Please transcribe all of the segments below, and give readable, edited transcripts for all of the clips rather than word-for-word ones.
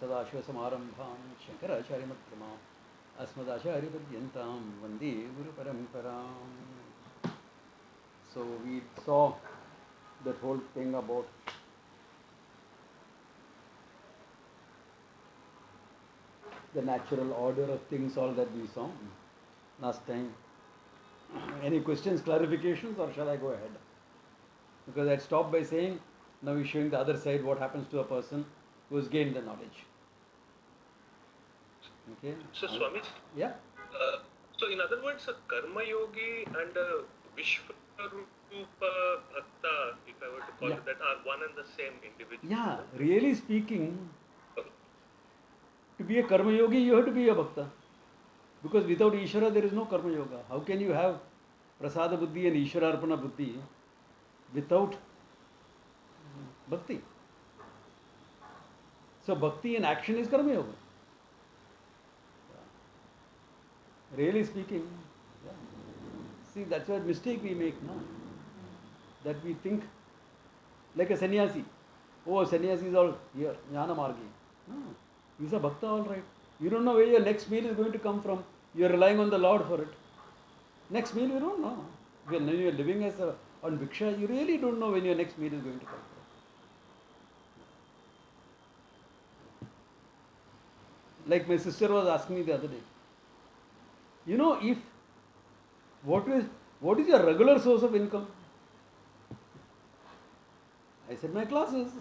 सदाशिवसमारम्भां शङ्कराचार्यमध्यमाम् अस्मदाचार्यपर्यन्तां वन्दे गुरुपरम्पराम्. So we saw that whole thing about the natural order of things, all that we saw last time. Any questions, clarifications, or shall I go ahead? Because I stopped by saying, now we're showing the other side, what happens to a person who has gained the knowledge. Okay? So, Swamiji? Yeah? So, in other words, a Karma Yogi and a Vishwarupa Bhakta, if I were to call it that, are one and the same individual. Yeah, really speaking, to be a Karma Yogi, you have to be a Bhakta. Because without Ishvara, there is no Karma Yoga. How can you have Prasada Buddhi and Ishvararpana Buddhi without Bhakti? So, Bhakti in action is Karma Yoga. Really speaking, yeah. See, that's what mistake we make now. That we think like a sannyasi. Oh, sannyasi is all here, jnana margi. No, he's a bhakta, all right. You don't know where your next meal is going to come from. You're relying on the Lord for it. Next meal, you don't know. When you're living as on Bhiksha, you really don't know when your next meal is going to come from. Like my sister was asking me the other day. You know, if what is your regular source of income? I said, my classes.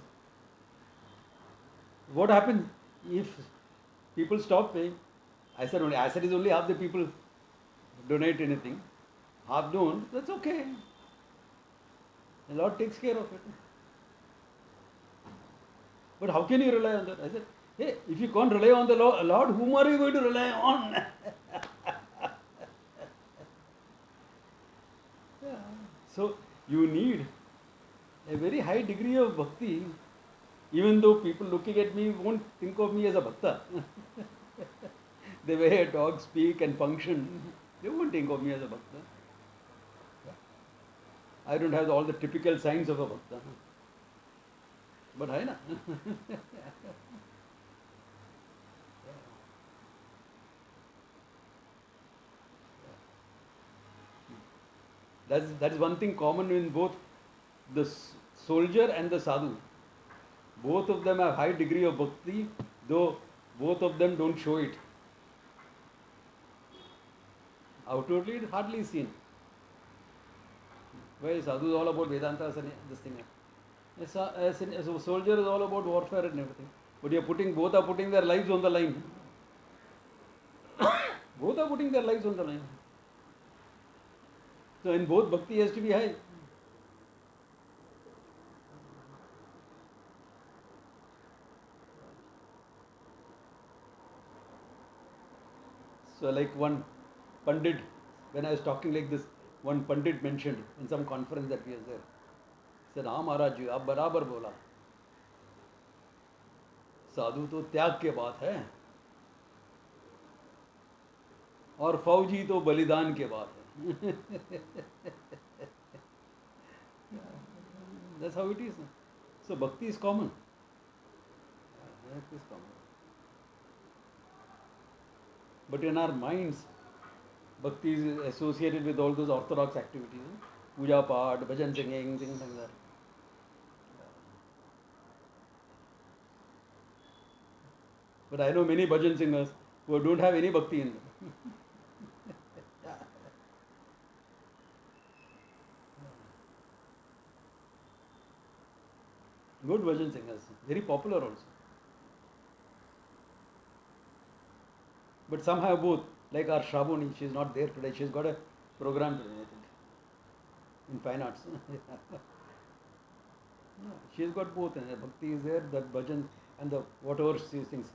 What happens if people stop paying? I said is only half the people donate anything. Half don't, that's okay. The Lord takes care of it. But how can you rely on that? I said, hey, if you can't rely on the Lord, whom are you going to rely on? Yeah. So you need a very high degree of bhakti, even though people looking at me won't think of me as a bhakta. The way a dog speak and function, they won't think of me as a bhakta. I don't have all the typical signs of a bhakta. But hai na? That is one thing common in both the soldier and the sadhu. Both of them have high degree of bhakti, though both of them don't show it. Outwardly, it's hardly seen. Well, sadhu is all about Vedanta, this thing. A soldier is all about warfare and everything. But both are putting their lives on the line. Both are putting their lives on the line. So in both, bhakti has to be high. So like one Pandit, when I was talking like this, one Pandit mentioned in some conference that we were there, he said, हाँ महाराज जी आप बराबर बोला, साधु तो त्याग के बात है और फौजी तो बलिदान के बात है. That's how it is. So bhakti is common. Bhakti is common. But in our minds, bhakti is associated with all those orthodox activities. Puja Path, bhajan singing, things like that. But I know many bhajan singers who don't have any bhakti in them. Good bhajan singers, very popular also. But some have both, like our Shravani, she is not there today, she has got a program today, I think, in fine arts. She has got both, and bhakti is there, that bhajan, and the whatever she sings,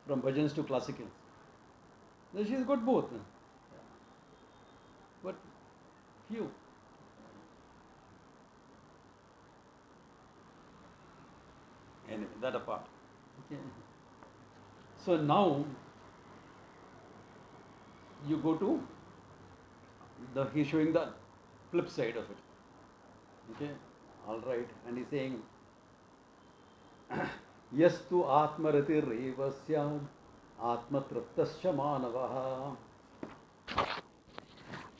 from bhajans to classical. So she has got both. But few. Anyway, that apart. Okay. So now you go to he's showing the flip side of it. Okay, all right, and he's saying Yastu atmaratireva syad atmatraptascha manavaha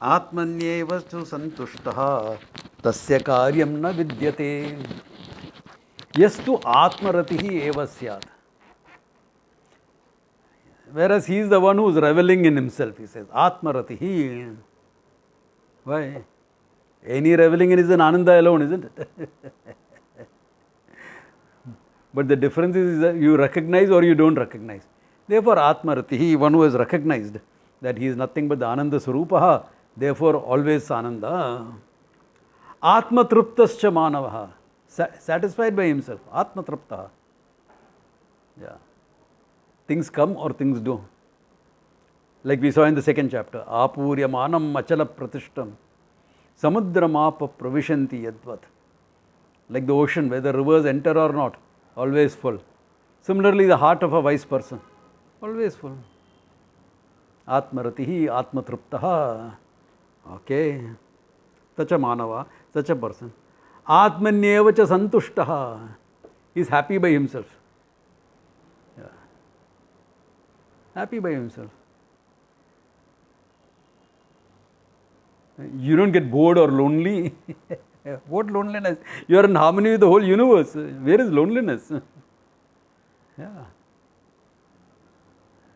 atmanyeva tu santushtaha tasya karyam na vidyate. Yastu atmaratihi eva syad. Whereas he is the one who is reveling in himself. He says, Atmaratihi. Why? Any reveling in is an Ananda alone, isn't it? But the difference is that you recognize or you don't recognize. Therefore, Atmaratihi, one who has recognized that he is nothing but the Ananda Swarupaha, therefore always Ananda. Atmatruptascha manavaha. Satisfied by himself. Atmatruptaha. Yeah. Things come or things do. Like we saw in the second chapter. Apurya manam achala pratishtam. Samudramapa pravishanti yadvat. Like the ocean, whether rivers enter or not, always full. Similarly, the heart of a wise person, always full. Atmaratihi, atmatruptaha. Okay. Such a manava, such a person. Atmanyevacha santushtaha. He is happy by himself. Yeah. Happy by himself. You don't get bored or lonely. What loneliness? You are in harmony with the whole universe. Where is loneliness? Yeah.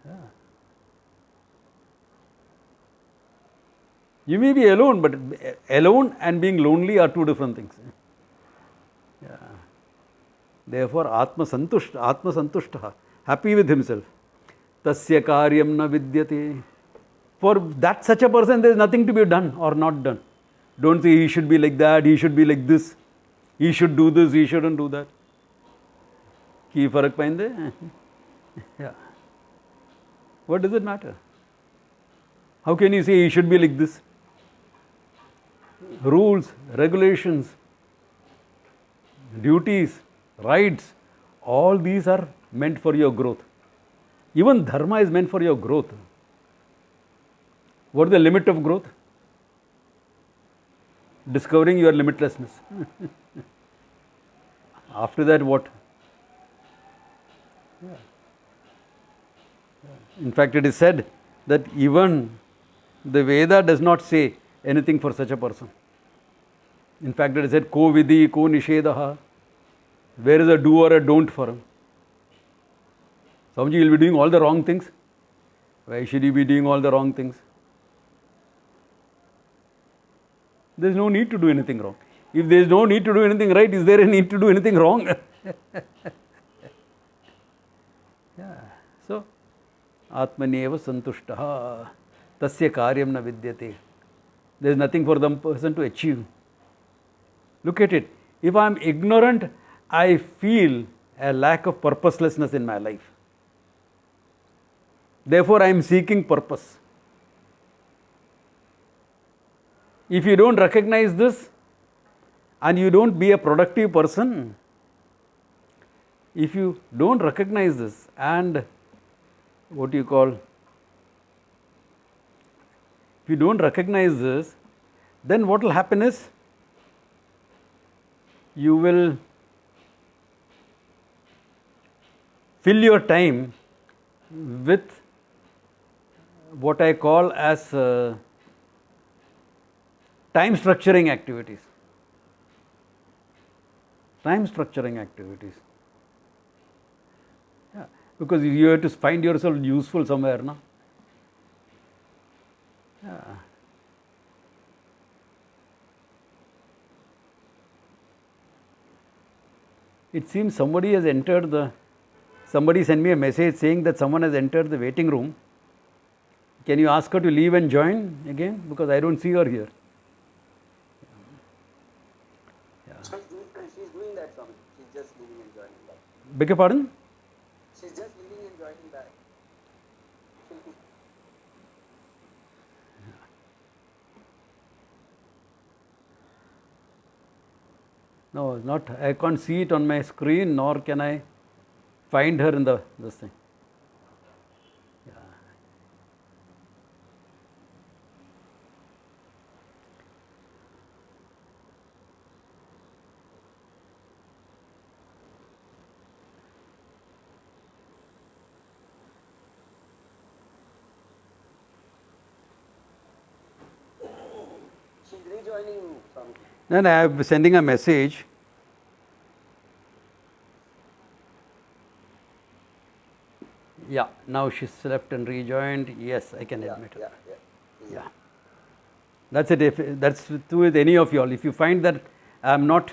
Yeah. You may be alone, but alone and being lonely are two different things. Yeah. Therefore, Atma Santushta, happy with himself. Tasya karyam na vidyate. For that such a person, there is nothing to be done or not done. Don't say he should be like that, he should be like this, he should do this, he shouldn't do that. Ki farak painde? Yeah. What does it matter? How can you say he should be like this? Rules, regulations, duties, rights, all these are meant for your growth. Even dharma is meant for your growth. What is the limit of growth? Discovering your limitlessness. After that, what? Yeah. In fact, it is said that even the Veda does not say anything for such a person. In fact, it is said, ko vidhi, ko nishedaha. Where is a do or a don't for him? Swamiji, you will be doing all the wrong things. Why should you be doing all the wrong things? There is no need to do anything wrong. If there is no need to do anything right, is there a need to do anything wrong? Yeah. So, Atmaneva santushtaha tasya karyam na vidyate. There is nothing for the person to achieve. Look at it. If I am ignorant, I feel a lack of purposelessness in my life. Therefore, I am seeking purpose. If you don't recognize this and you don't be a productive person, if you don't recognize this and what you call, if you don't recognize this, then what will happen is you will fill your time with what I call as time structuring activities. Time structuring activities. Yeah. Because you have to find yourself useful somewhere, no? Yeah. It seems somebody has entered the. Somebody sent me a message saying that someone has entered the waiting room. Can you ask her to leave and join again? Because I don't see her here. Yeah. She's doing that, Swami. She's just leaving and joining back. Beg your pardon? She's just leaving and joining back. No, not. I can't see it on my screen, nor can I find her in this thing. Yeah. rejoining some. Then I am sending a message. Yeah, now she's left and rejoined. Yes, I can admit it. Yeah. That's it. If that's true with any of you all. If you find that I'm not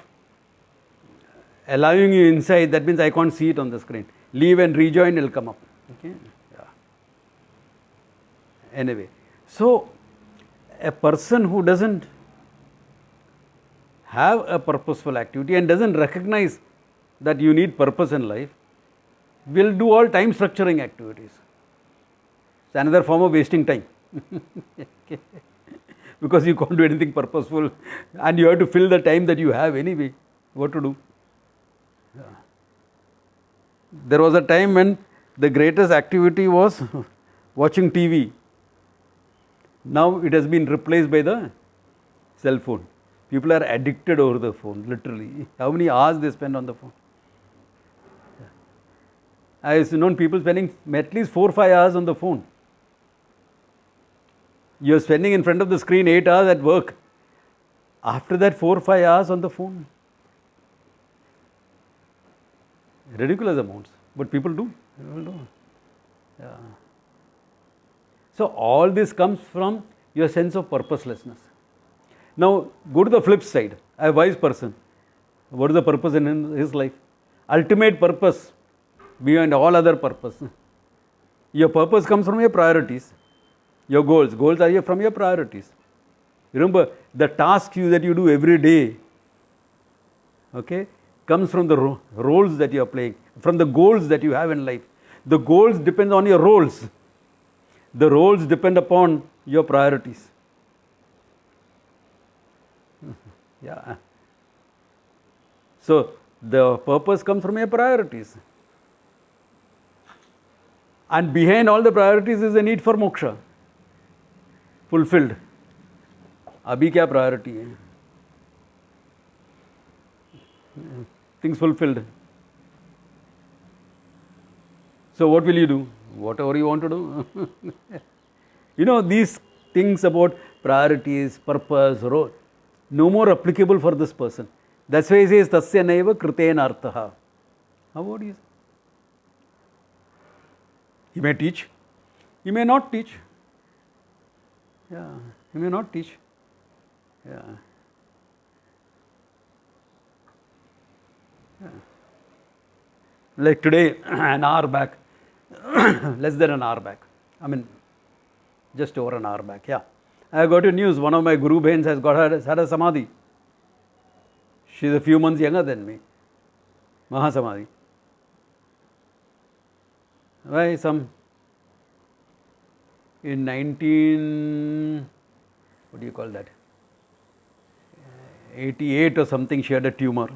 allowing you inside, that means I can't see it on the screen. Leave and rejoin will come up. Okay. Yeah. Anyway, so a person who doesn't have a purposeful activity and doesn't recognize that you need purpose in life will do all time structuring activities. It's another form of wasting time. Okay. Because you can't do anything purposeful and you have to fill the time that you have anyway. What to do? Yeah. There was a time when the greatest activity was watching TV. Now it has been replaced by the cell phone. People are addicted over the phone, literally. How many hours they spend on the phone? I have known people spending at least 4 or 5 hours on the phone. You are spending in front of the screen 8 hours at work. After that, 4 or 5 hours on the phone. Ridiculous amounts. But people do. People do. Yeah. So all this comes from your sense of purposelessness. Now go to the flip side. A wise person. What is the purpose in his life? Ultimate purpose beyond all other purpose. Your purpose comes from your priorities. Your goals. Goals are from your priorities. Remember, the tasks that you do every day, okay, comes from the roles that you are playing, from the goals that you have in life. The goals depend on your roles. The roles depend upon your priorities. Yeah. So the purpose comes from your priorities. And behind all the priorities is the need for moksha. Fulfilled. Abhi kya priority hai? Things fulfilled. So what will you do? Whatever you want to do. You know, these things about priorities, purpose, role, no more applicable for this person. That's why he says, Tasya naiva kritena arthaha. How about you? He may teach. He may not teach. Yeah, he may not teach. Yeah. Yeah. Like today, an hour back, less than an hour back. I mean, just over an hour back. Yeah, I got a news. One of my Guru Bhens has had a samadhi. She's a few months younger than me. Mahasamadhi. Why? In 88 or something, she had a tumor.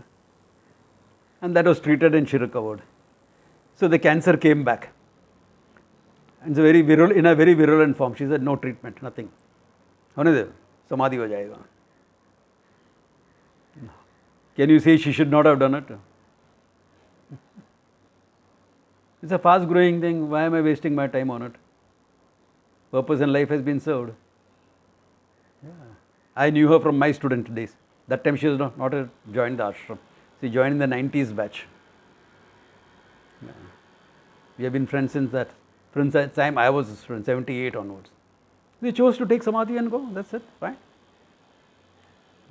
And that was treated and she recovered. So the cancer came back. And it's in a very virulent form. She said, no treatment, nothing. Samadhi ho jayega. Can you say she should not have done it? It's a fast growing thing. Why am I wasting my time on it? Purpose in life has been served. Yeah. I knew her from my student days. That time she was not joined the ashram. She joined in the 90s batch. Yeah. We have been friends since that. From that time I was a student, 78 onwards. We chose to take samadhi and go. That's it. Fine.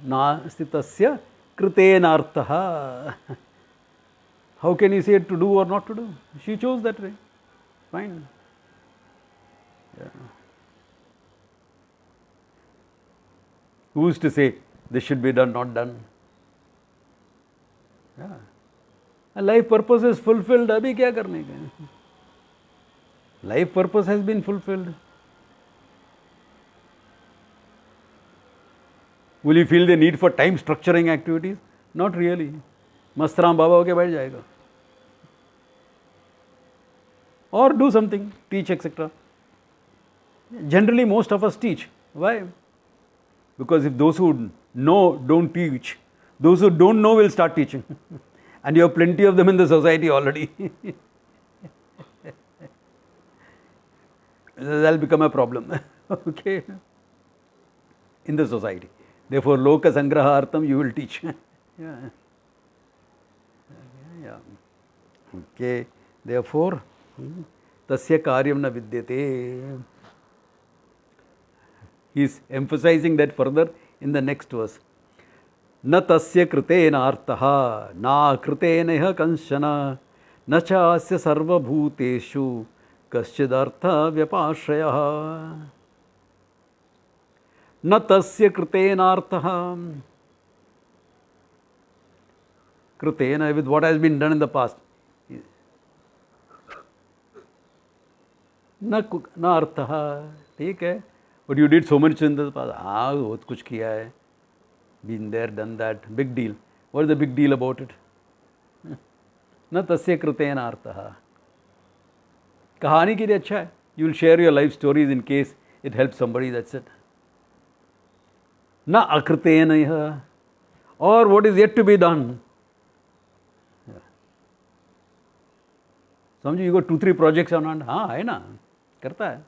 Nastitasya kritenarthaha. How can you say it to do or not to do? She chose that way. Fine. Yeah. Who's to say this should be done, not done? Yeah. A life purpose is fulfilled. Abhi kya karne ka? Life purpose has been fulfilled. Will you feel the need for time structuring activities? Not really. Mastram Baba hoke baith jayega. Or do something, teach, etc. Generally, most of us teach. Why? Because if those who know don't teach, those who don't know will start teaching. And you have plenty of them in the society already. That will become a problem. Okay? In the society. Therefore, loka sangrahartam you will teach. Yeah. Yeah. Okay. Therefore, tasya karyam na vidyate. He is emphasizing that further in the next verse. न तस्य कृतेन अर्थः न कृतेन इह कंचन न च अस्य सर्वभूतेषु कश्चिदर्थ व्यपाश्रयः न तस्य कृतेन अर्थः कृतेन with what has been done in the past न अर्थः ठीक है but you did so much in the past हाँ बहुत कुछ किया है been there done that big deal what is the big deal about it न तस्य कृतेन अर्थः कहानी के लिए अच्छा है you will share your life stories in case it helps somebody that's it न अकृतेन इह or what is yet to be done समझो you got 2-3 projects on hand हाँ है ना करता है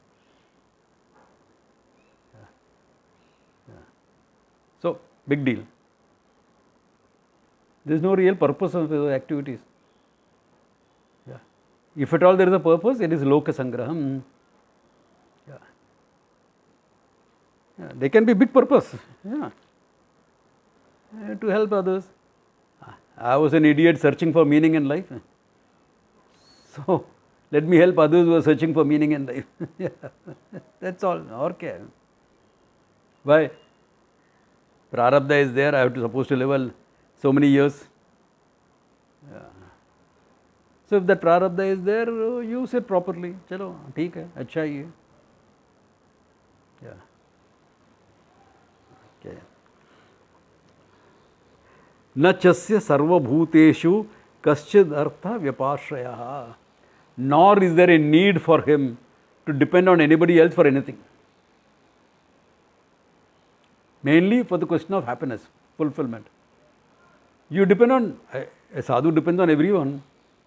so big deal there is no real purpose of those activities yeah. If at all there is a purpose it is loka sangraham yeah. Yeah. They can be big purpose yeah. To help others I was an idiot searching for meaning in life so let me help others who are searching for meaning in life yeah. That's all okay why prarabdha is there I have to supposed to live so many years yeah. So if that prarabdha is there use it properly chalo theek hai acha hi hai yeah okay न चस्य सर्वभूतेषु कश्चिद अर्थ व्यपाश्रयः nor is there a need for him to depend on anybody else for anything mainly for the question of happiness fulfillment you depend on a sadhu depends on everyone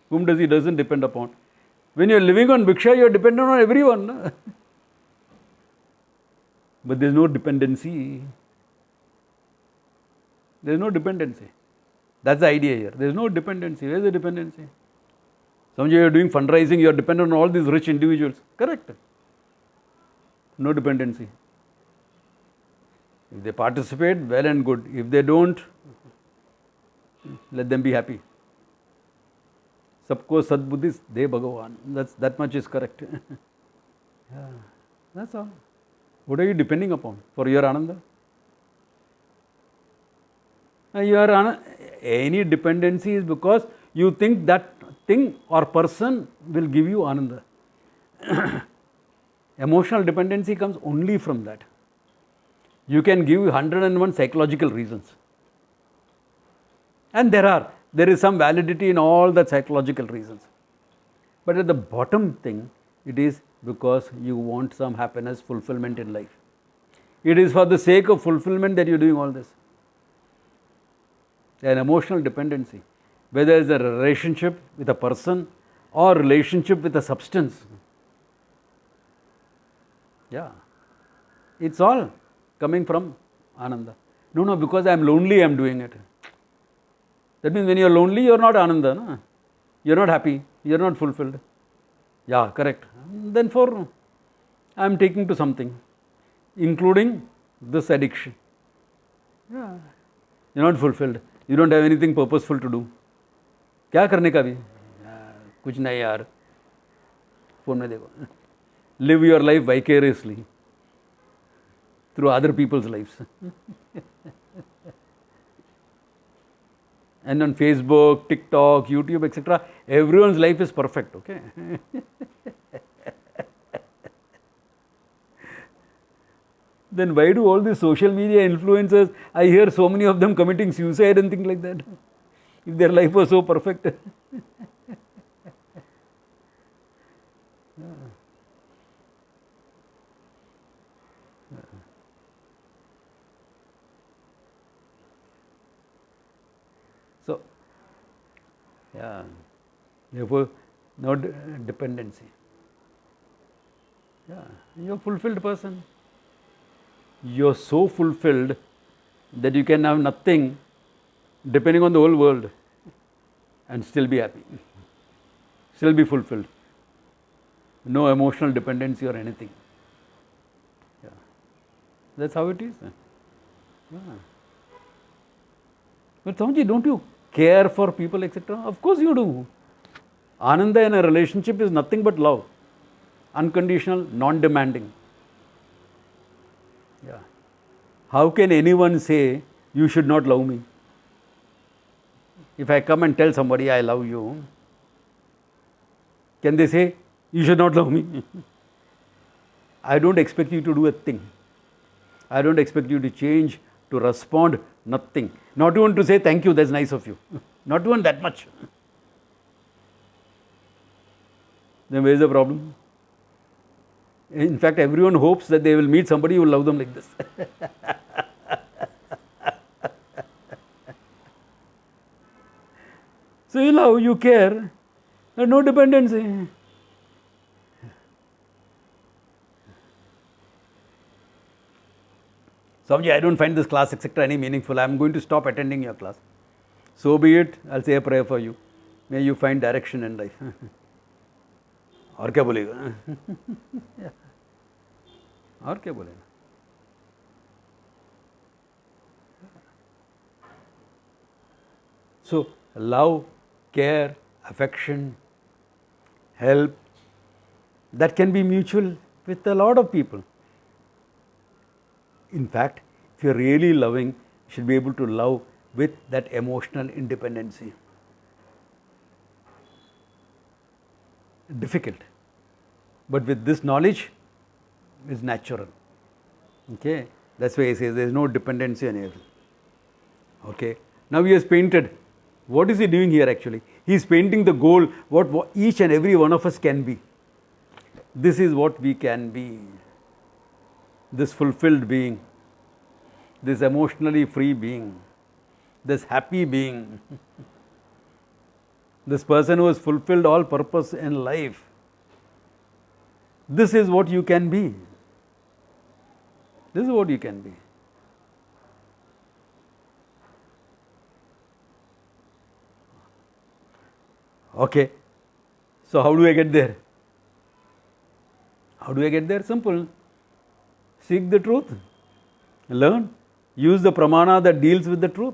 whom does he doesn't depend upon when you are living on bhiksha you are dependent on everyone but there is no dependency there is no dependency that's the idea here there is no dependency where is the dependency some of you are doing fundraising you are dependent on all these rich individuals correct no dependency if they participate well and good if they don't let them be happy sabko sadbuddhi de bhagavan that much is correct yeah that's all what are you depending upon for your ananda any dependency is because you think that thing or person will give you ananda emotional dependency comes only from that you can give 101 psychological reasons and there is some validity in all the psychological reasons but at the bottom thing it is because you want some happiness fulfillment in life it is for the sake of fulfillment that you are doing all this an emotional dependency whether it's a relationship with a person or relationship with a substance yeah it's all coming from ananda no because I am lonely I am doing it that means when you are lonely you are not ananda no? You are not happy you are not fulfilled yeah correct then for I am taking to something including this addiction yeah you are not fulfilled you don't have anything purposeful to do क्या करने का भी कुछ नहीं यार phone में देखो live your life vicariously through other people's lives and on Facebook, TikTok, YouTube, etc. everyone's life is perfect okay then why do all these social media influencers I hear so many of them committing suicide and things like that if their life was so perfect so yeah therefore no dependency yeah you are a fulfilled person you are so fulfilled that you can have nothing depending on the whole world and still be happy, still be fulfilled. No emotional dependency or anything. Yeah. That's how it is. Yeah. But Swamiji, don't you care for people, etc.? Of course you do. Ananda in a relationship is nothing but love. Unconditional, non-demanding. Yeah. How can anyone say, you should not love me? If I come and tell somebody I love you, can they say, you should not love me? I don't expect you to do a thing. I don't expect you to change, to respond, nothing. Not even to say thank you, that's nice of you. Not even that much. Then where is the problem? In fact, everyone hopes that they will meet somebody who will love them like this. So you love, you care, there's no dependency. Swamiji, I don't find this class, etc., any meaningful. I am going to stop attending your class. So be it. I'll say a prayer for you. May you find direction in life. और क्या बोलेगा? और क्या बोलेगा? So love, care, affection, help, that can be mutual with a lot of people. In fact, if you are really loving, you should be able to love with that emotional independency. Difficult. But with this knowledge, it's natural. Okay? That's why he says there is no dependency on anything. Okay? Now he has painted. What is he doing here actually? He is painting the goal, what each and every one of us can be. This is what we can be. This fulfilled being, this emotionally free being, this happy being, this person who has fulfilled all purpose in life. This is what you can be. This is what you can be. Okay. So how do I get there? How do I get there? Simple. Seek the truth. Learn. Use the pramana that deals with the truth.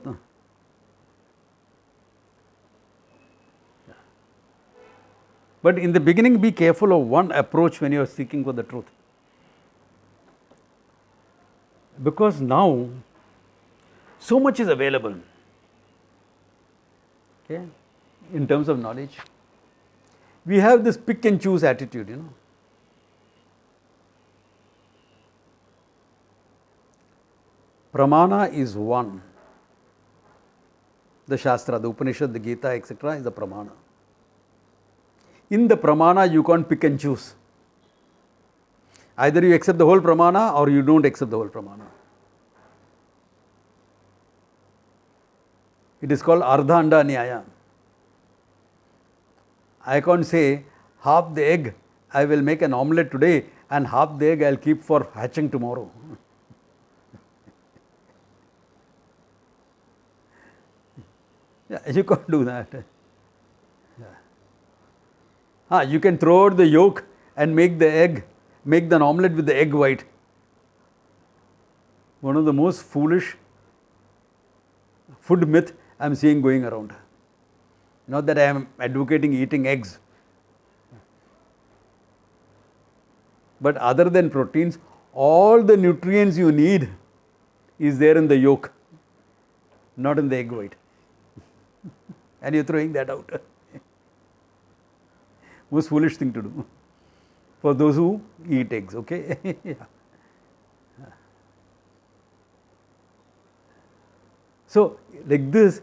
But in the beginning, be careful of one approach when you are seeking for the truth. Because now, so much is available. Okay? In terms of knowledge. We have this pick and choose attitude, Pramana is one. The Shastra, the Upanishad, the Gita, etc. is the Pramana. In the Pramana, you can't pick and choose. Either you accept the whole Pramana or you don't accept the whole Pramana. It is called Ardha Anda Nyaya. I can't say half the egg I will make an omelette today and half the egg I will keep for hatching tomorrow. Yeah, you can't do that. Yeah. You can throw out the yolk and make the egg, make the omelette with the egg white. One of the most foolish food myth I am seeing going around. Not that I am advocating eating eggs. But other than proteins, all the nutrients you need is there in the yolk, not in the egg white. And you are throwing that out. Most foolish thing to do for those who eat eggs, okay? Yeah. So, like this,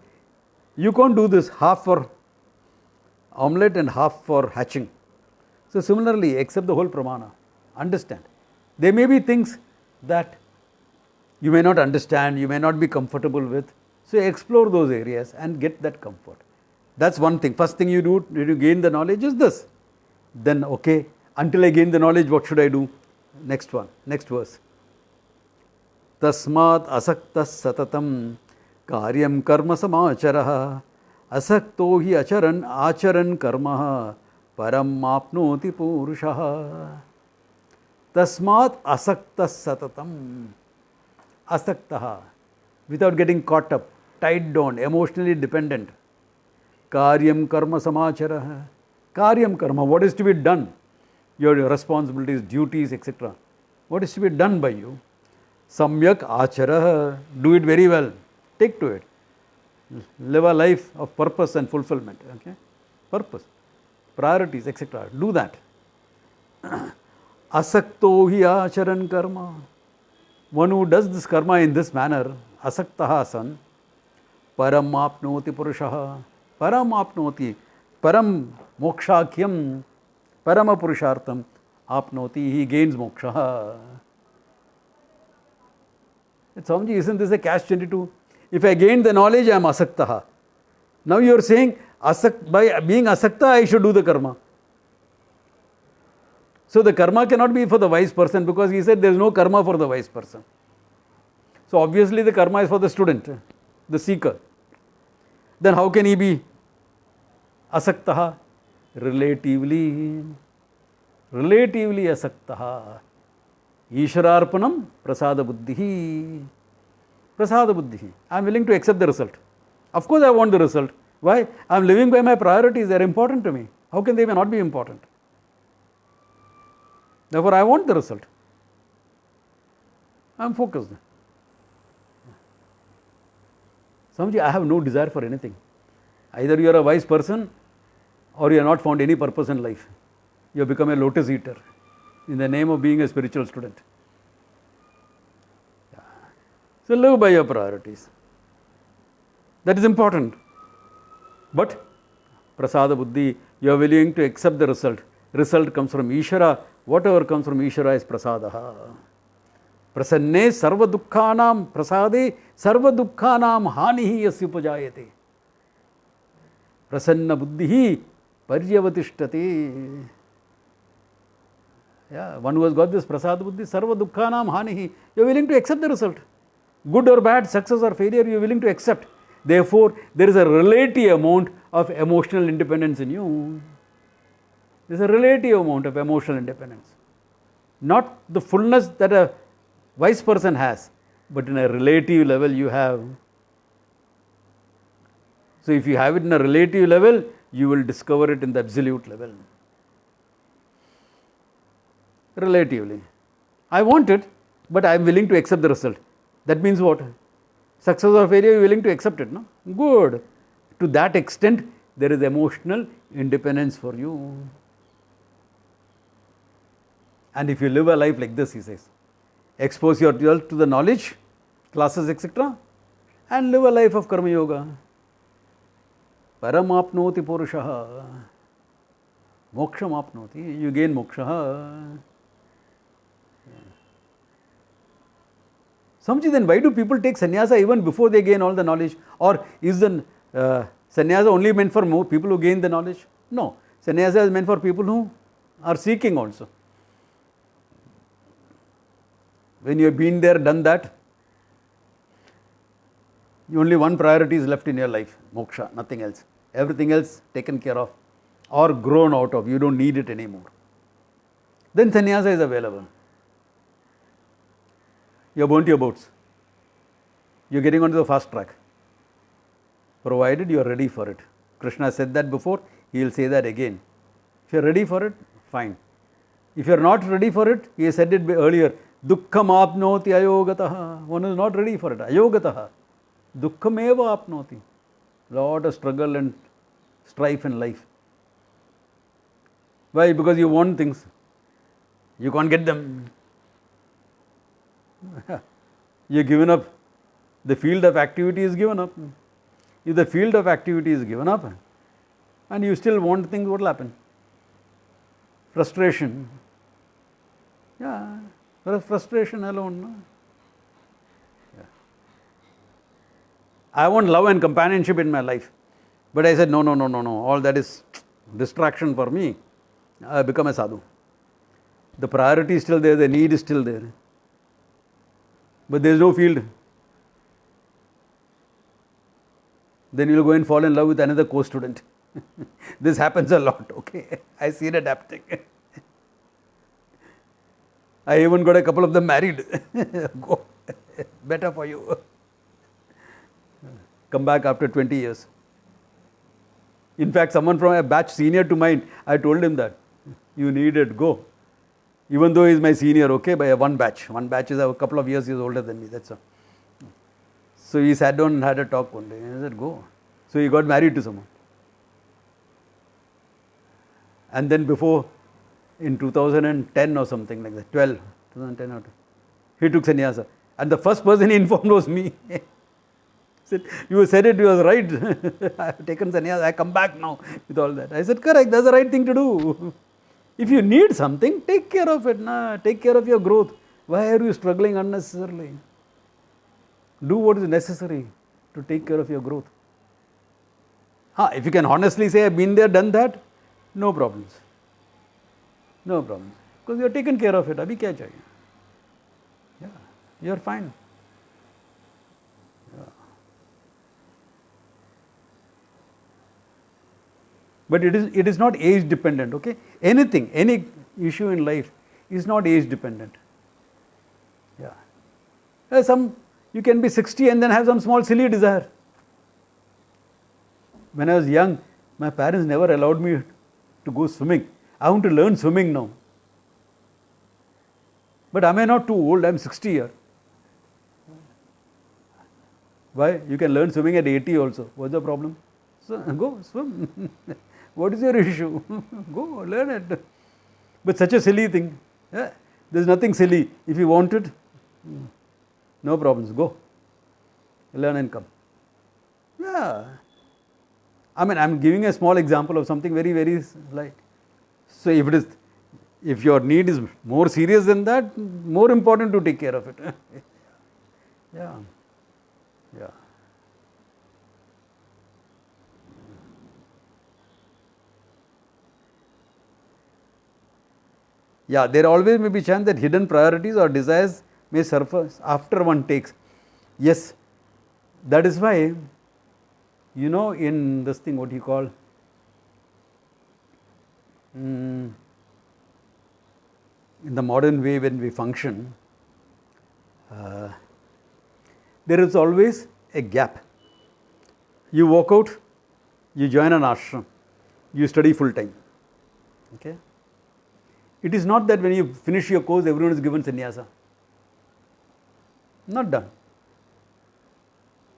you can't do this half for omelette and half for hatching. So, similarly, accept the whole Pramana. Understand. There may be things that you may not understand, you may not be comfortable with. So, explore those areas and get that comfort. That's one thing. First thing you do to gain the knowledge is this. Then, okay, until I gain the knowledge, what should I do? Next one, next verse. Tasmat asaktas satatam karyam karma samacharaha asakto hi acharan karma param apnoti purushaha. Tasmat asaktas satatam. Asaktaha. Without getting caught up, tied down, emotionally dependent. Karyam karma samacharaha. Karyam karma, what is to be done? Your responsibilities, duties, etc. What is to be done by you? Samyak acharaha. Do it very well. Take to it. Live a life of purpose and fulfillment. Okay? Purpose, priorities, etc. Do that. Asakto hi acharan karma. One who does this karma in this manner, asaktaha san, param apnoti purushaha. Param apnoti. Param mokshakyam. Parama purushartham apnoti. He gains moksha. Swamiji, isn't this a catch-22? If I gain the knowledge, I am asaktaha. Now you are saying, by being asakta, I should do the karma. So the karma cannot be for the wise person, because he said there is no karma for the wise person. So obviously the karma is for the student, the seeker. Then how can he be asaktaha? Relatively asaktaha. Ishwararpanam prasada buddhihi. Prasada buddhihi. I am willing to accept the result. Of course I want the result. Why? I am living by my priorities. They are important to me. How can they not be important? Therefore I want the result. I am focused. Swamiji, I have no desire for anything. Either you are a wise person or you have not found any purpose in life. You have become a lotus eater in the name of being a spiritual student. So live by your priorities. That is important. But prasada buddhi, you are willing to accept the result. Result comes from Ishvara. Whatever comes from Ishvara is prasadaha. Prasanne sarva dukkhanam prasade sarva dukkhanam hanihi yasya upajayate. Prasanna buddhihi paryavatishtate. Yeah, one who has got this prasada buddhi, sarva dukkhanam hanihi. You are willing to accept the result. Good or bad, success or failure, you are willing to accept. Therefore, there is a relative amount of emotional independence in you. There is a relative amount of emotional independence. Not the fullness that a wise person has, but in a relative level you have. So if you have it in a relative level, you will discover it in the absolute level. Relatively. I want it, but I am willing to accept the result. That means what? Success or failure, you are willing to accept it, no? Good. To that extent, there is emotional independence for you. And if you live a life like this, he says, expose yourself to the knowledge, classes, etc., and live a life of karma yoga. Paramapnoti purushaha. Moksham apnoti. You gain moksha. Swamiji, then why do people take sannyasa even before they gain all the knowledge? Or is the sannyasa only meant for more people who gain the knowledge? No. Sannyasa is meant for people who are seeking also. When you have been there, done that, only one priority is left in your life, moksha, nothing else. Everything else taken care of or grown out of. You don't need it anymore. Then sannyasa is available. You have burnt your boats. You are getting onto the fast track. Provided you are ready for it. Krishna said that before, he will say that again. If you are ready for it, fine. If you are not ready for it, he said it earlier, dukkham apnoti ayogataha. One is not ready for it. Ayogataha. Dukkham eva apnoti. Lot of struggle and strife in life. Why? Because you want things. You can't get them. You have given up. The field of activity is given up. If the field of activity is given up and you still want things, what will happen? Frustration. Yeah, frustration alone. No? Yeah. I want love and companionship in my life. But I said, no. All that is distraction for me. I become a sadhu. The priority is still there, the need is still there. but there is no field. Then you will go and fall in love with another co-student. This happens a lot, okay? I see it adapting. I even got a couple of them married. Go. Better for you. Come back after 20 years. In fact, someone from a batch senior to mine, I told him that. You need it, go. Even though he is my senior, okay, by one batch. One batch is a couple of years he is older than me, that's all. So he sat down and had a talk one day. I said, go. So he got married to someone. And then before, in 2010 or something like that, 2010 or 12, he took sannyasa. And the first person he informed was me. He said, you said it, you was right. I have taken sannyasa, I come back now with all that. I said, correct, that's the right thing to do. If you need something, take care of it. Take care of your growth. Why are you struggling unnecessarily? Do what is necessary to take care of your growth. If you can honestly say, I've been there, done that, no problems. No problems. Because you are taken care of it. Abhi kya chahiye? Yeah, you are fine. Yeah. But it is not age dependent, okay? Anything, any issue in life is not age dependent. Yeah. You can be 60 and then have some small silly desire. When I was young, my parents never allowed me to go swimming. I want to learn swimming now. But am I not too old? I am 60 years. Why? You can learn swimming at 80 also. What's the problem? So, go swim. What is your issue? Go learn it. But such a silly thing. Yeah? There's nothing silly. If you want it, no problems. Go. Learn and come. Yeah. I mean, I'm giving a small example of something very, very light. So if your need is more serious than that, more important to take care of it. Yeah. Yeah. Yeah, there always may be chance that hidden priorities or desires may surface after one takes. Yes, that is why, in this thing, what you call, in the modern way when we function, there is always a gap. You walk out, you join an ashram, you study full time. Okay? It is not that when you finish your course, everyone is given sannyasa. Not done.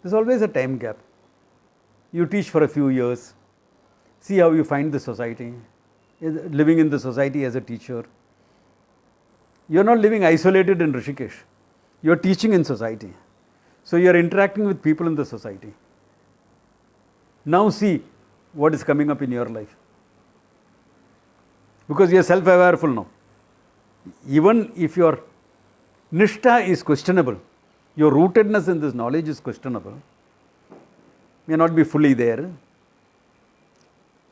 There is always a time gap. You teach for a few years, see how you find the society, living in the society as a teacher. You are not living isolated in Rishikesh. You are teaching in society. So you are interacting with people in the society. Now see what is coming up in your life. Because you are self-awareful now. Even if your nishtha is questionable, your rootedness in this knowledge is questionable, may not be fully there.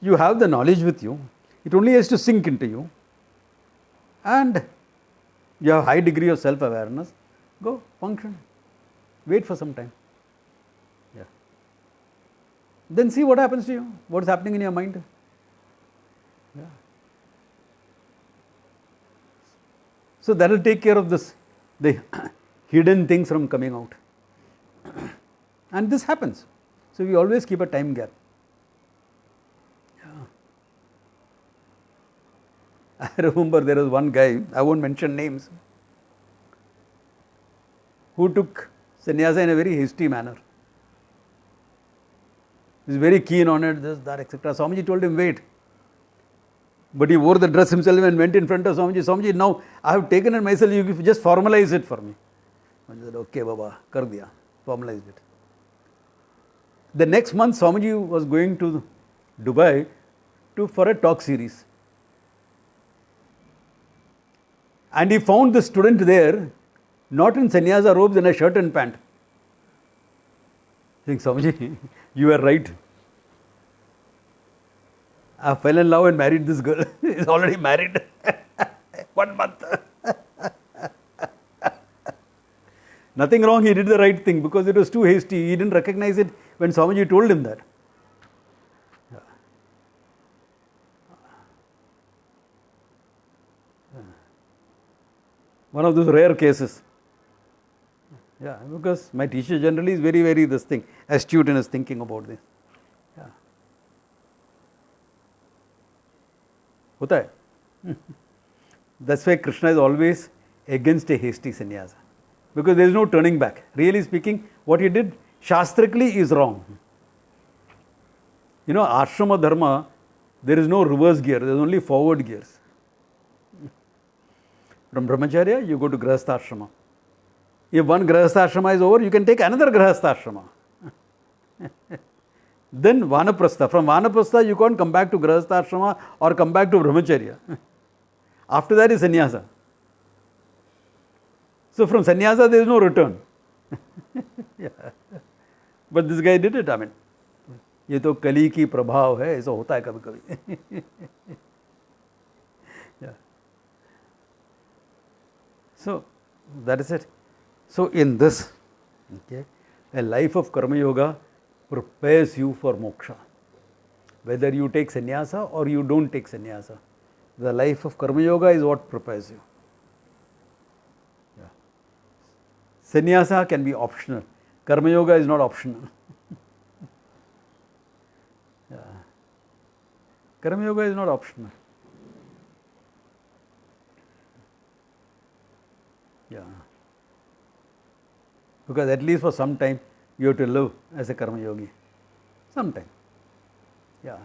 You have the knowledge with you. It only has to sink into you. And you have a high degree of self-awareness. Go, function. Wait for some time. Yeah. Then see what happens to you. What is happening in your mind. Yeah. So that will take care of this, the hidden things from coming out. And this happens. So we always keep a time gap. Yeah. I remember there was one guy, I won't mention names, who took sannyasa in a very hasty manner. He is very keen on it, this, that, etc. Swamiji told him, wait. But he wore the dress himself and went in front of Swamiji. Swamiji, now I have taken it myself, you just formalize it for me. I said, okay, Baba, kar diya, formalized it. The next month, Swamiji was going to Dubai for a talk series. And he found the student there, not in sannyasa robes, in a shirt and pant. I think, Swamiji, you were right. I fell in love and married this girl. He's already married. 1 month. Nothing wrong, he did the right thing because it was too hasty. He didn't recognize it when Swamiji told him that. One of those rare cases. Yeah, because my teacher generally is very, very astute in his thinking about this. Yeah. Hota hai. That's why Krishna is always against a hasty sannyasa. Because there is no turning back. Really speaking, what he did shastrically is wrong. Ashrama dharma, there is no reverse gear, there is only forward gears. From brahmacharya, you go to grahastha ashrama. If one grahastha ashrama is over, you can take another grahastha ashrama. Then vanaprastha. From vanaprastha, you can't come back to grahastha ashrama or come back to brahmacharya. After that is sannyasa. So from sannyasa, there is no return. Yeah. But this guy did it. I mean, ये तो कली की प्रभाव है, ऐसा होता है कभी-कभी. Yeah. So that is it. So in this, okay, a life of karma yoga prepares you for moksha. Whether you take sannyasa or you don't take sannyasa, the life of karma yoga is what prepares you. Yeah. Sannyasa can be optional. Karma yoga is not optional. Yeah. Karma yoga is not optional. Yeah. Because at least for some time you have to live as a karma yogi. Sometime. Yeah.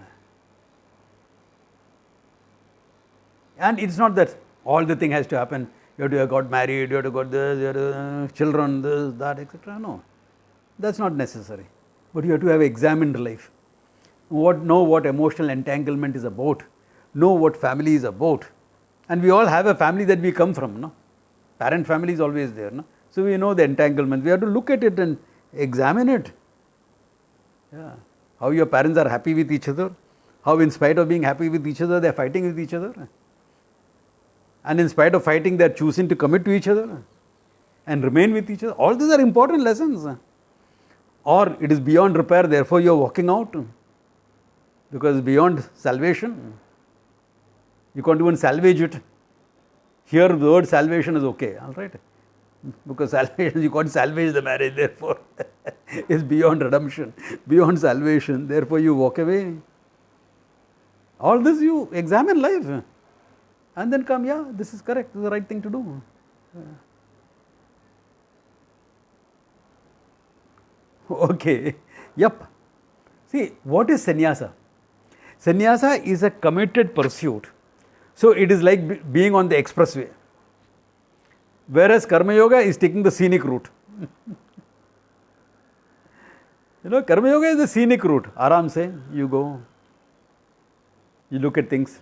And it's not that all the thing has to happen. You have to have got married, you have to got this, you have to have children, this, that, etc. No. That's not necessary. But you have to have examined life. Know what emotional entanglement is about. Know what family is about. And we all have a family that we come from. No? Parent family is always there. No? So we know the entanglement. We have to look at it and examine it. Yeah. How your parents are happy with each other. How in spite of being happy with each other, they are fighting with each other. And in spite of fighting, they are choosing to commit to each other and remain with each other. All these are important lessons. Or it is beyond repair, therefore you are walking out. Because beyond salvation, you can't even salvage it. Here the word salvation is okay, all right? Because salvation, you can't salvage the marriage, therefore it's beyond redemption, beyond salvation, therefore you walk away. All this you examine life and then come, yeah, this is correct, this is the right thing to do. Okay, yep. See, what is sannyasa? Sannyasa is a committed pursuit. So it is like being on the expressway. Whereas karma yoga is taking the scenic route. Karma yoga is the scenic route. Aram se, you go, you look at things,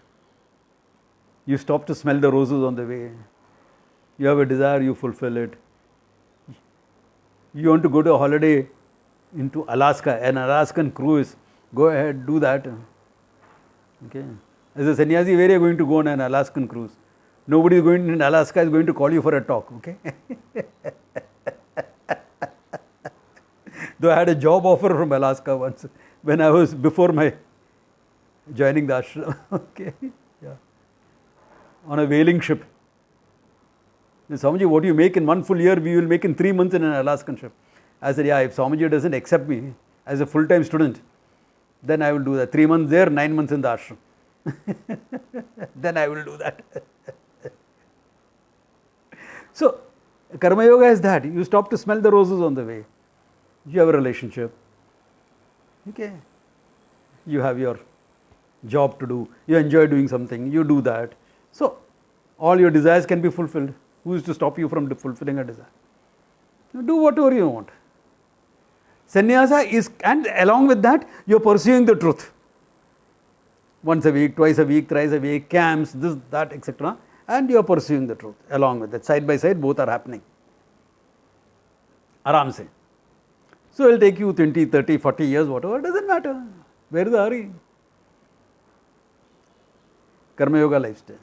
you stop to smell the roses on the way, you have a desire, you fulfill it. You want to go to a holiday into Alaska, an Alaskan cruise, go ahead, do that. Okay. As a sannyasi, where are you going to go on an Alaskan cruise? Nobody going in Alaska is going to call you for a talk, okay? Though I had a job offer from Alaska once, when I was before my joining the ashram, okay? Yeah. On a whaling ship. Swamiji, what you make in 1 full year, we will make in 3 months in an Alaskan ship. I said, yeah, if Swamiji doesn't accept me as a full-time student, then I will do that. 3 months there, 9 months in the ashram. Then I will do that. So, karma yoga is that. You stop to smell the roses on the way. You have a relationship. Okay. You have your job to do. You enjoy doing something. You do that. So, all your desires can be fulfilled. Who is to stop you from fulfilling a desire? You do whatever you want. Sannyasa is, and along with that, you are pursuing the truth. Once a week, twice a week, thrice a week, camps, this, that, etc. And you are pursuing the truth along with that. Side by side, both are happening. Aram se. So it will take you 20, 30, 40 years, whatever, doesn't matter. Where is the hurry? Karma yoga lifestyle.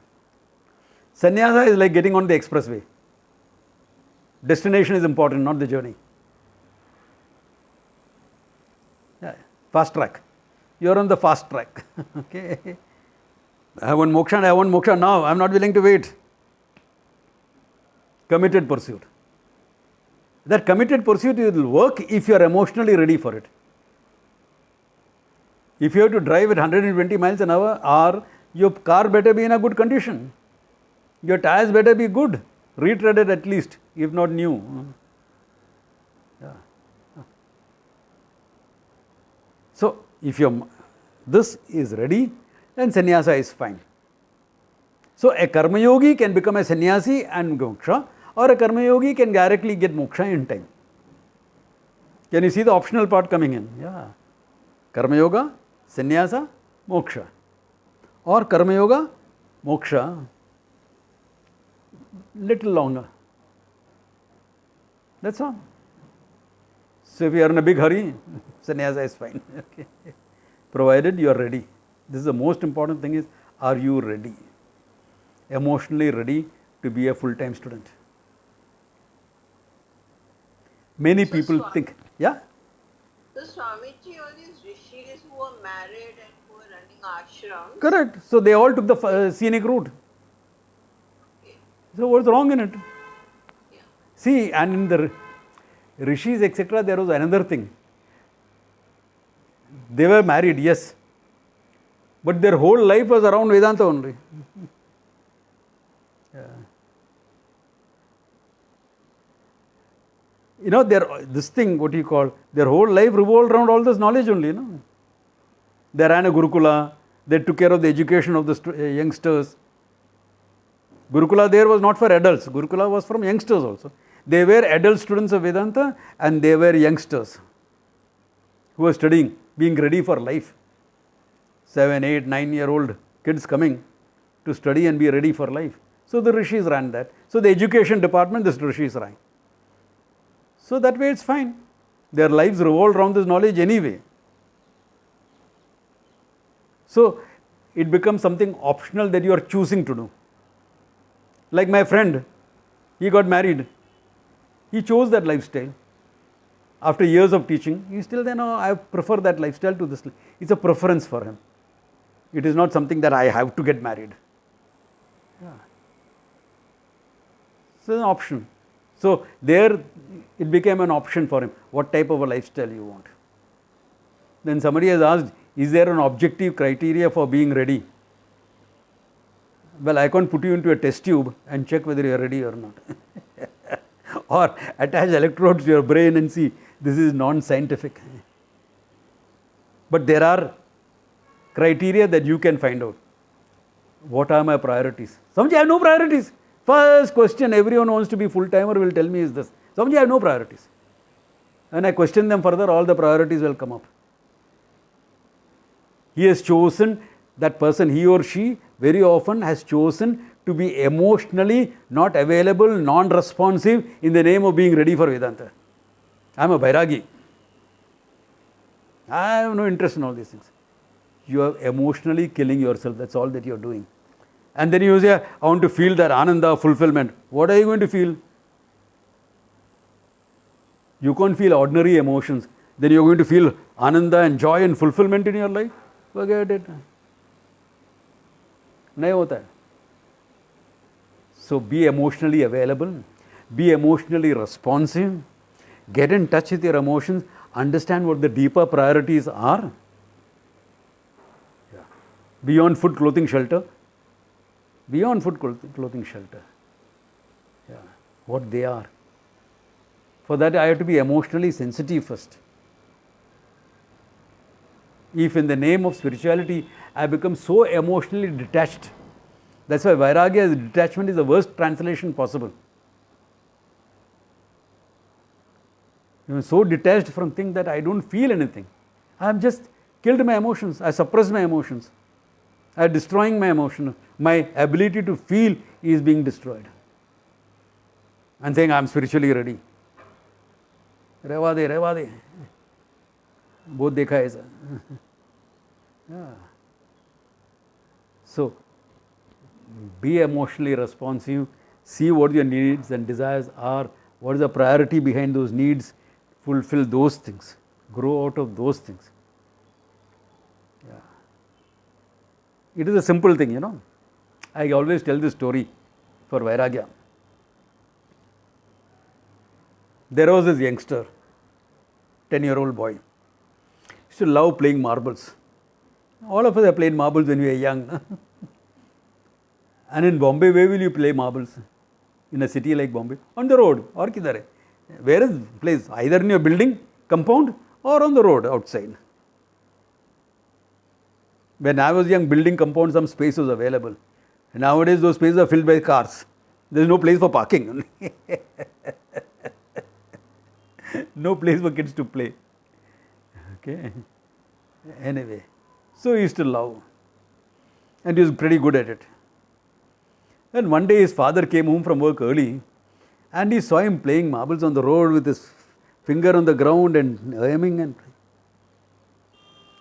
Sannyasa is like getting on the expressway. Destination is important, not the journey. Yeah. Fast track. You are on the fast track. Okay. I want moksha and I want moksha now. I am not willing to wait. Committed pursuit. That committed pursuit will work if you are emotionally ready for it. If you have to drive at 120 miles an hour, your car better be in a good condition. Your tires better be good, retreaded at least, if not new. Yeah. So, if this is ready, then sannyasa is fine. So, a karma yogi can become a sannyasi and moksha, or a karma yogi can directly get moksha in time. Can you see the optional part coming in? Yeah. Karma yoga, sannyasa, moksha. Or karma yoga, moksha, little longer. That's all. So if you are in a big hurry, sannyasa is fine. Okay. Provided you are ready. This is the most important thing is, are you ready? Emotionally ready to be a full-time student. Many people think, yeah? So Swamiji, all these rishis who were married and who were running ashrams. Correct. So they all took the scenic route. Okay. So what's wrong in it? Yeah. See, and in the rishis, etc., there was another thing. They were married, yes. But their whole life was around Vedanta only. Yeah. You know, this thing, what you call, their whole life revolved around all this knowledge only, you know. They ran a Gurukula, they took care of the education of the youngsters. Gurukula there was not for adults, Gurukula was from youngsters also. They were adult students of Vedanta and they were youngsters who were studying, being ready for life. 7, 8, 9-year-old kids coming to study and be ready for life. So the rishis ran that. So the education department, this rishis ran. So that way it's fine. Their lives revolve around this knowledge anyway. So it becomes something optional that you are choosing to do. Like my friend, he got married. He chose that lifestyle. After years of teaching, he still then, I prefer that lifestyle to this. It's a preference for him. It is not something that I have to get married. Yeah. So it's an option. So there it became an option for him. What type of a lifestyle you want? Then somebody has asked, is there an objective criteria for being ready? Well, I can't put you into a test tube and check whether you are ready or not. Or attach electrodes to your brain and see. This is non-scientific. But there are criteria that you can find out. What are my priorities? Swamiji, I have no priorities. First question everyone wants to be full-timer will tell me is this. Swamiji, I have no priorities. When I question them further, all the priorities will come up. He has chosen, that person, he or she, very often has chosen to be emotionally not available, non-responsive in the name of being ready for Vedanta. I am a Vairagi. I have no interest in all these things. You are emotionally killing yourself. That's all that you are doing. And then you say, I want to feel that ananda, fulfillment. What are you going to feel? You can't feel ordinary emotions. Then you are going to feel ananda and joy and fulfillment in your life? Forget it. नहीं होता है. So be emotionally available, be emotionally responsive, get in touch with your emotions, understand what the deeper priorities are. Yeah. Beyond food, clothing, shelter. Beyond food, clothing, shelter. Yeah. What they are. For that I have to be emotionally sensitive first. If in the name of spirituality I become so emotionally detached, that's why Vairagya as detachment is the worst translation possible. I am so detached from things that I don't feel anything. I have just killed my emotions, I suppress my emotions, I am destroying my emotions. My ability to feel is being destroyed. And saying I am spiritually ready. Reva de. बहुत देखा है ऐसा. Yeah. So, be emotionally responsive, see what your needs and desires are, What is the priority behind those needs? Fulfill those things. Grow out of those things. Yeah. It is a simple thing, I always tell this story for Vairagya. There was this youngster, 10-year-old boy. He used to love playing marbles. All of us have played marbles when we were young. And in Bombay, where will you play marbles? In a city like Bombay? On the road or kidhar hai? Where is the place? Either in your building, compound, or on the road outside. When I was young, building compound, some space was available. Nowadays, those spaces are filled by cars. There is no place for parking. No place for kids to play. Okay. Anyway, so he used to love. And he was pretty good at it. Then one day his father came home from work early and he saw him playing marbles on the road with his finger on the ground and aiming and playing.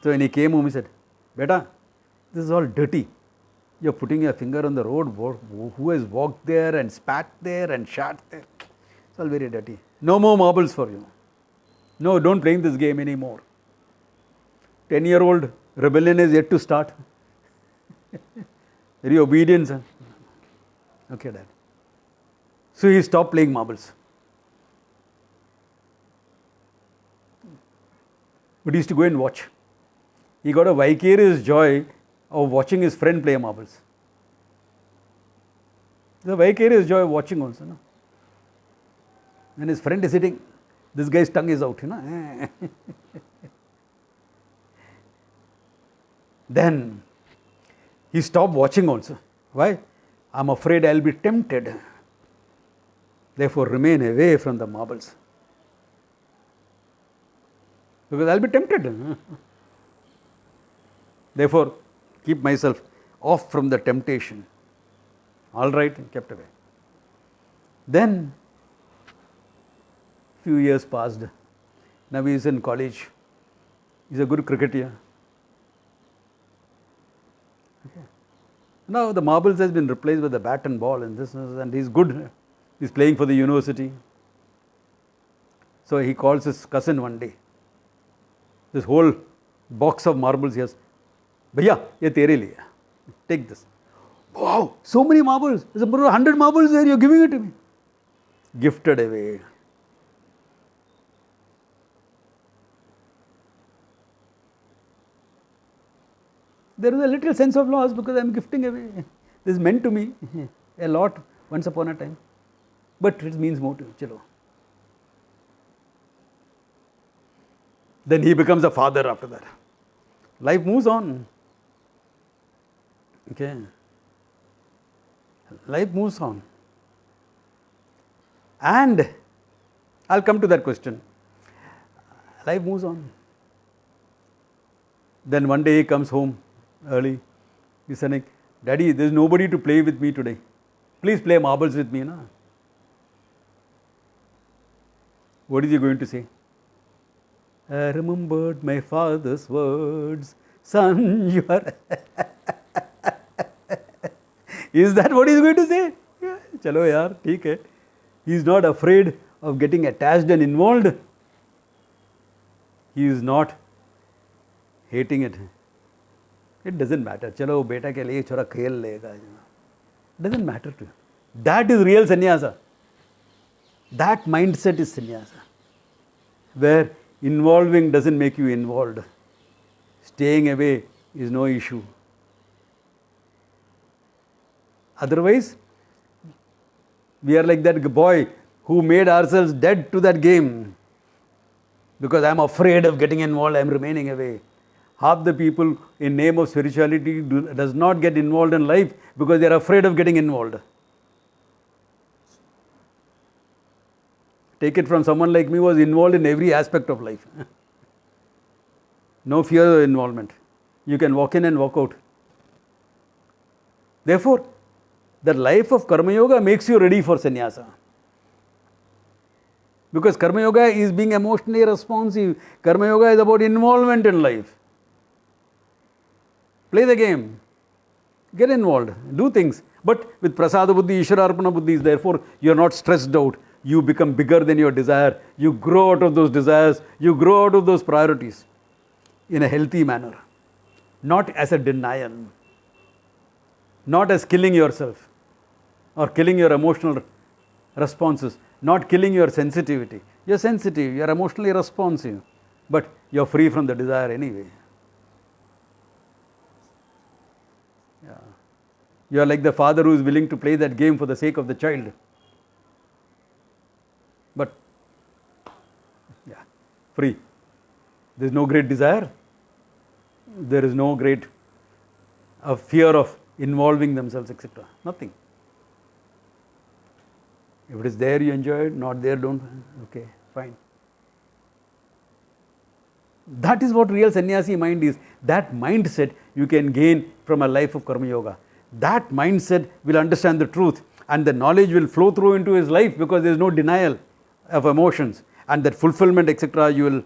So when he came home, he said, "Beta, this is all dirty. You're putting your finger on the road. Who has walked there and spat there and shat there? It's all very dirty. No more marbles for you. No, don't play this game anymore." 10-year-old rebellion is yet to start. Very obedient, son. Okay, Dad. So he stopped playing marbles. But he used to go and watch. He got a vicarious joy of watching his friend play marbles. The vicarious joy of watching also. No? When his friend is sitting, this guy's tongue is out. Then he stopped watching also. Why? I'm afraid I'll be tempted. Therefore, remain away from the marbles. Because I'll be tempted. Therefore, keep myself off from the temptation. All right, kept away. Then, few years passed. Now he is in college. He's a good cricketer. Okay. Now the marbles has been replaced with the bat and ball and this and he's good. He's playing for the university. So he calls his cousin one day. This whole box of marbles he has. "Bhaiya, ye tere liye. Take this." "Wow, so many marbles. There's about 100 marbles there. You're giving it to me." Gifted away. There is a little sense of loss because I am gifting away. This is meant to me a lot once upon a time. But it means more to Chalo. Then he becomes a father after that. Life moves on. Okay. Life moves on. And I'll come to that question. Life moves on. Then one day he comes home early. He's saying, "Daddy, there's nobody to play with me today. Please play marbles with me." Na? What is he going to say? "I remembered my father's words. Son, you are..." Is that what he's going to say? Yeah. Chalo yaar, theek hai. He's not afraid of getting attached and involved. He is not hating it. It doesn't matter. Chalo beta ke liye chora khel lega. Doesn't matter to you. That is real sannyasa. That mindset is sannyasa. Where involving doesn't make you involved. Staying away is no issue. Otherwise, we are like that boy who made ourselves dead to that game. Because I am afraid of getting involved, I am remaining away. Half the people in name of spirituality does not get involved in life because they are afraid of getting involved. Take it from someone like me who was involved in every aspect of life. No fear of involvement. You can walk in and walk out. Therefore, the life of Karma Yoga makes you ready for sannyasa. Because Karma Yoga is being emotionally responsive. Karma Yoga is about involvement in life. Play the game. Get involved. Do things. But with Prasada Buddhi, Ishvara Arpana Buddhi is therefore you are not stressed out. You become bigger than your desire. You grow out of those desires. You grow out of those priorities in a healthy manner. Not as a denial. Not as killing yourself or killing your emotional responses. Not killing your sensitivity. You're sensitive, you're emotionally responsive, but you're free from the desire anyway. Yeah. You're like the father who is willing to play that game for the sake of the child. But, yeah, free. There is no great desire. There is no great fear of involving themselves, etc. Nothing. If it is there, you enjoy it. Not there, don't. Okay, fine. That is what real sannyasi mind is. That mindset you can gain from a life of karma yoga. That mindset will understand the truth, and the knowledge will flow through into his life because there is no denial of emotions, and that fulfillment, etc. you will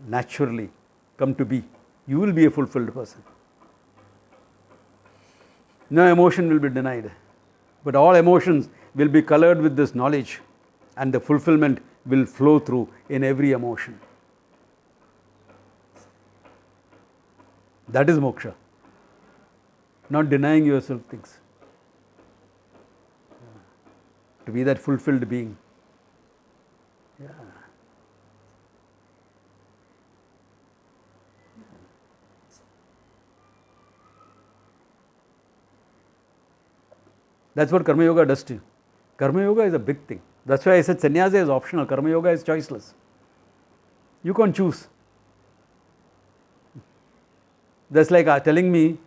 naturally come to be. You will be a fulfilled person. No emotion will be denied, but all emotions will be colored with this knowledge, and the fulfillment will flow through in every emotion. That is moksha. Not denying yourself things. To be that fulfilled being. Yeah. That's what Karma Yoga does to you. Karma Yoga is a big thing. That's why I said sannyasa is optional. Karma Yoga is choiceless. You can't choose. That's like telling me,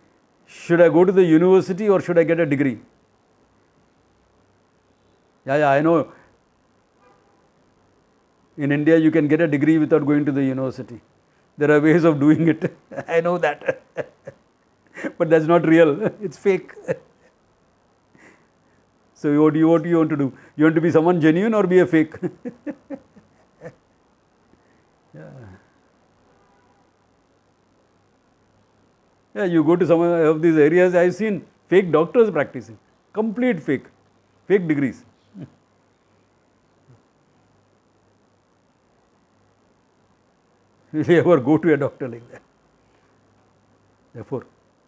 should I go to the university or should I get a degree? Yeah, I know. In India, you can get a degree without going to the university. There are ways of doing it. I know that. But that's not real. It's fake. So what do you want to do? You want to be someone genuine or be a fake? Yeah, you go to some of these areas, I've seen fake doctors practicing. Complete fake. Fake degrees. Will you ever go to a doctor like that? Therefore,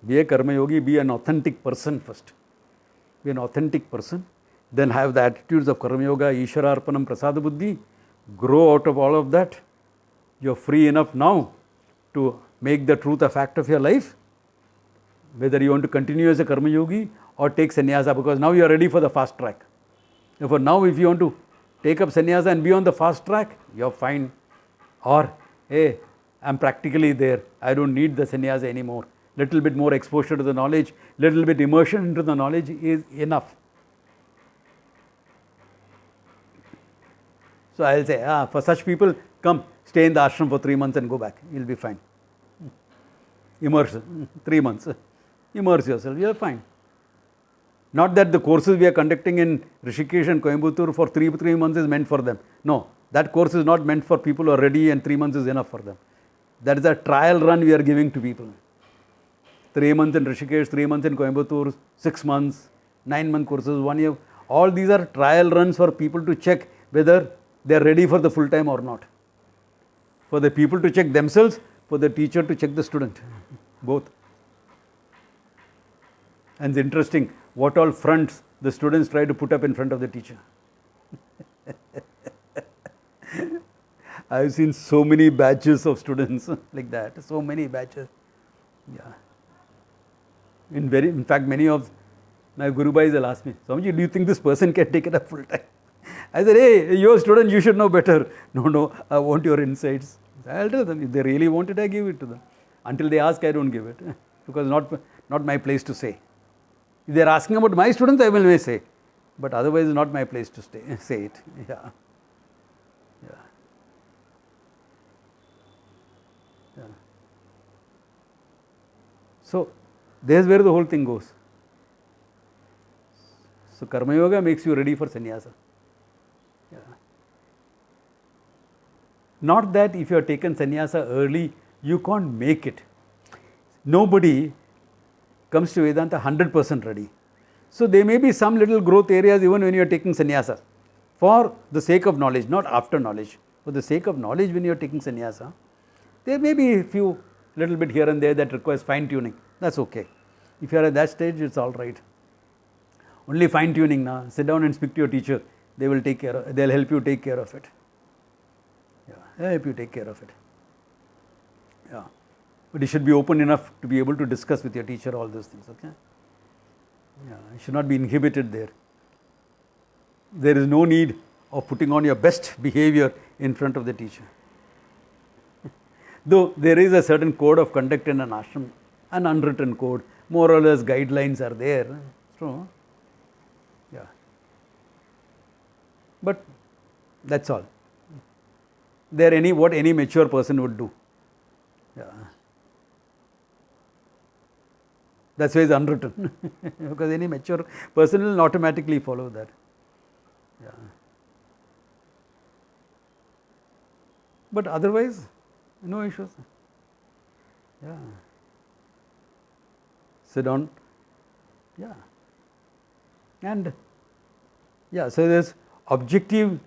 be a karma yogi, be an authentic person first. Be an authentic person, then have the attitudes of karma yoga, Ishwararpanam, Prasada Buddhi, grow out of all of that. You're free enough now to make the truth a fact of your life, whether you want to continue as a karma yogi or take sannyasa, because now you are ready for the fast track. Therefore, now if you want to take up sannyasa and be on the fast track, you're fine. Or, hey, I'm practically there, I don't need the sannyasa anymore. Little bit more exposure to the knowledge, little bit immersion into the knowledge is enough. So I'll say, for such people, come, stay in the ashram for 3 months and go back. You'll be fine. Immerse, 3 months. Immerse yourself, you're fine. Not that the courses we are conducting in Rishikesh and Coimbatore for 3 months is meant for them. No, that course is not meant for people who are ready and 3 months is enough for them. That is a trial run we are giving to people. 3 months in Rishikesh, 3 months in Coimbatore, 6 months, 9-month courses, 1 year. All these are trial runs for people to check whether they are ready for the full time or not. For the people to check themselves, for the teacher to check the student. Both. And it's interesting what all fronts the students try to put up in front of the teacher. I've seen so many batches of students like that, so many batches. Yeah. In fact, many of my Guru Bhais will ask me, Swamiji, do you think this person can take it up full time? I said, hey, you're a student, you should know better. No, I want your insights. I'll tell them, if they really want it, I give it to them. Until they ask, I don't give it, because not my place to say. If they are asking about my students, I will say, but otherwise it's not my place to say it. Yeah. So, there's where the whole thing goes. So, Karma Yoga makes you ready for sannyasa. Yeah. Not that if you have taken sannyasa early, you can't make it. Nobody comes to Vedanta 100% ready. So, there may be some little growth areas even when you are taking sannyasa. for the sake of knowledge, not after knowledge. For the sake of knowledge, when you are taking sannyasa, there may be a few little bit here and there that requires fine tuning. That's okay. If you are at that stage, it's all right. Only fine tuning now. Sit down and speak to your teacher. They will take care of. They'll help you take care of it. Yeah, they'll help you take care of it. Yeah, but you should be open enough to be able to discuss with your teacher all those things. Okay. Yeah, you should not be inhibited there. There is no need of putting on your best behavior in front of the teacher. Though there is a certain code of conduct in an ashram, an unwritten code, more or less guidelines are there. True. Yeah. But that's all. They're what any mature person would do. Yeah. That's why it's unwritten. Because any mature person will automatically follow that. Yeah. But otherwise, no issues. Yeah. Sit down. Yeah. And yeah, so there's objective,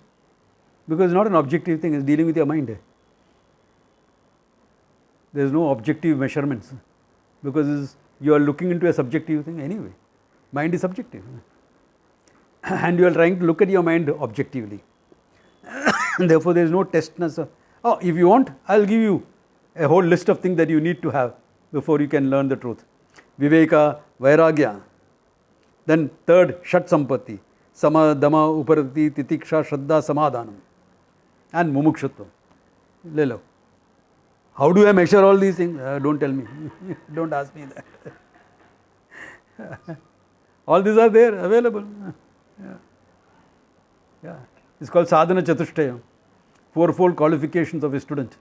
because it's not an objective thing, it's dealing with your mind. There is no objective measurements, because you are looking into a subjective thing anyway. Mind is subjective. And you are trying to look at your mind objectively. Therefore, there is no testness of, oh, if you want, I will give you a whole list of things that you need to have before you can learn the truth. Viveka, Vairagya. Then third, Shat Sampatti. Sama, Dama, Uparati, Titiksha, Shraddha, Samadhanam. And Mumukshutva. Lelo. How do I measure all these things? Don't tell me. Don't ask me that. All these are there, available. Yeah. Yeah. It's called Sadhana Chatushtaya. Fourfold qualifications of a student.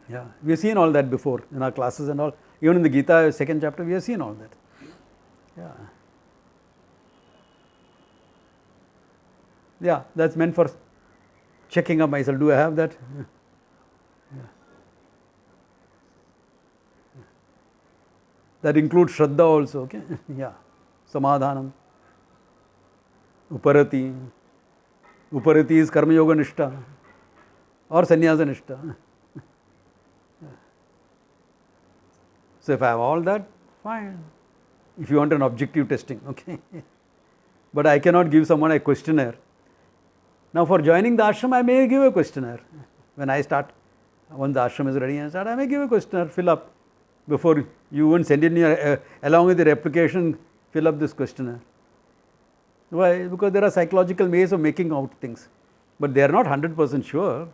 Yeah. We have seen all that before in our classes and all. Even in the Gita, second chapter, we have seen all that. Yeah. Yeah, that's meant for checking up myself. Do I have that? Yeah. That includes Shraddha also, okay? Yeah. Samadhanam. Uparati. Uparati is Karma Yoga Nishtha or Sannyasa Nishtha. So if I have all that, fine. If you want an objective testing, okay. But I cannot give someone a questionnaire. Now for joining the ashram, I may give a questionnaire. When I start, once the ashram is ready and start, I may give a questionnaire, fill up. Before you even send in your, along with your application, fill up this questionnaire. Why? Because there are psychological ways of making out things. But they are not 100% sure.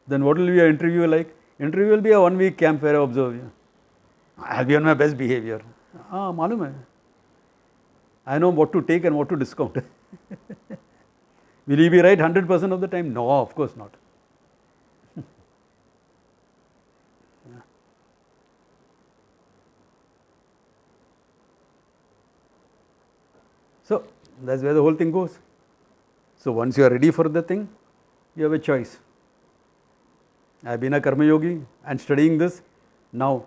Then what will be your interview like? Interview will be a 1 week camp where I observe you. I will be on my best behavior. Malum hai. I know what to take and what to discount. Will you be right 100% of the time? No, of course not. So, that's where the whole thing goes. So, once you are ready for the thing, you have a choice. I have been a Karma Yogi and studying this. Now,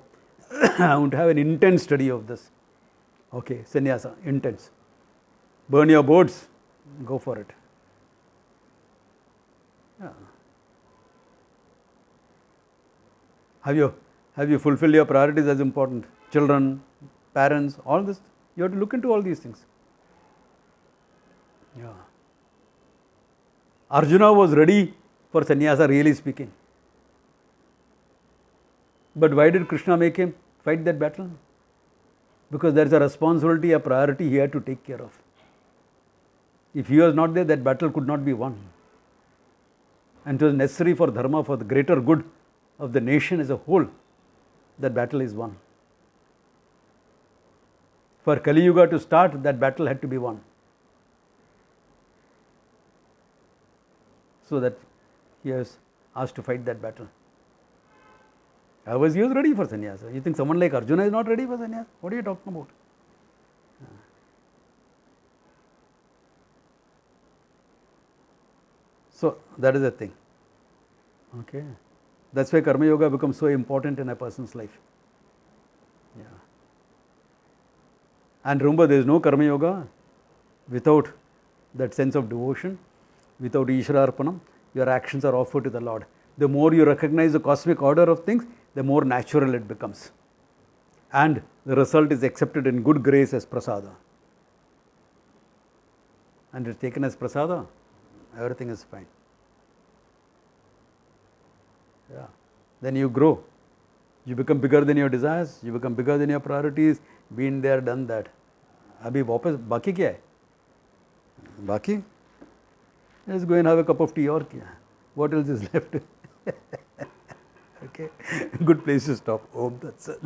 I want to have an intense study of this. Okay, sannyasa, intense. Burn your boards, go for it. Yeah. Have you fulfilled your priorities as important? Children, parents, all this. You have to look into all these things. Yeah. Arjuna was ready for sannyasa, really speaking. But why did Krishna make him fight that battle? Because there is a responsibility, a priority he had to take care of. If he was not there, that battle could not be won. And it was necessary for dharma, for the greater good of the nation as a whole, that battle is won. For Kali Yuga to start, that battle had to be won. So that he was asked to fight that battle. Otherwise, he was ready for sannyasa. You think someone like Arjuna is not ready for sannyasa? What are you talking about? So, that is the thing. Okay. That's why Karma Yoga becomes so important in a person's life. Yeah. And remember, there is no Karma Yoga Without that sense of devotion, without Ishwararpanam, your actions are offered to the Lord. The more you recognize the cosmic order of things, the more natural it becomes. And the result is accepted in good grace as prasada. And it's taken as prasada, everything is fine. Yeah. Then you grow. You become bigger than your desires, you become bigger than your priorities. Been there, done that. Abhi वापस बाकी क्या है? बाकी? Let's go and have a cup of tea और क्या? What else is left? Okay, good place to stop. Om Tat Sat.